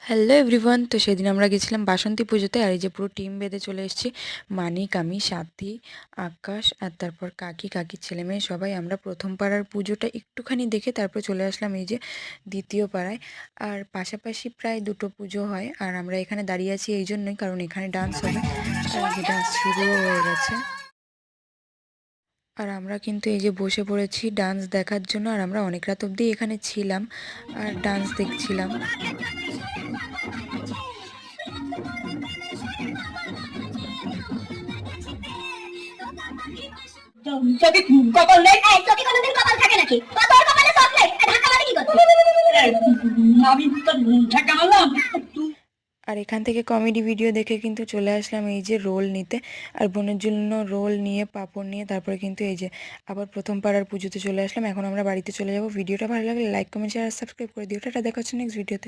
Hello everyone, তো সেদিন আমরা গেছিলাম বাসন্তী পুজোতে। আর এই যে পুরো টিম বেঁধে চলে এসেছি, মানিক, আমি, সাথী, আকাশ আর তারপর কাকির ছেলে মেয়ে সবাই। আমরা প্রথম পাড়ার পুজোটা একটুখানি দেখে তারপর চলে আসলাম এই যে দ্বিতীয় পাড়ায়। আর পাশাপাশি প্রায় দুটো পুজো হয়, আর আমরা এখানে দাঁড়িয়ে আছি এই জন্যই কারণ এখানে ডান্স হবে। আর এই যে ডান্স শুরুও হয়ে গেছে। আর আমরা কিন্তু এই যে বসে পড়েছি ডান্স দেখার জন্য। আর আমরা অনেক রাত অবধি এখানে ছিলাম আর ডান্স দেখছিলাম। যদি কপাল নেই যদি কোনোদিন কপাল থাকে নাকি তোর কপালে সব নেই ঢাকা মারি কি করছিস আমি তো ঢাকা মারলাম। আর এখান থেকে কমেডি ভিডিও দেখে কিন্তু চলে আসলাম এই যে রোল নিতে। আর বোনের জন্য রোল নিয়ে, পাঁপড় নিয়ে তারপরে কিন্তু এই যে আবার প্রথম পাড়ার পুজোতে চলে আসলাম। এখন আমরা বাড়িতে চলে যাব। ভিডিওটা ভালো লাগলে লাইক, কমেন্ট, শেয়ার আর সাবস্ক্রাইব করে দিও। টাটা, দেখা হচ্ছে নেক্সট ভিডিওতে।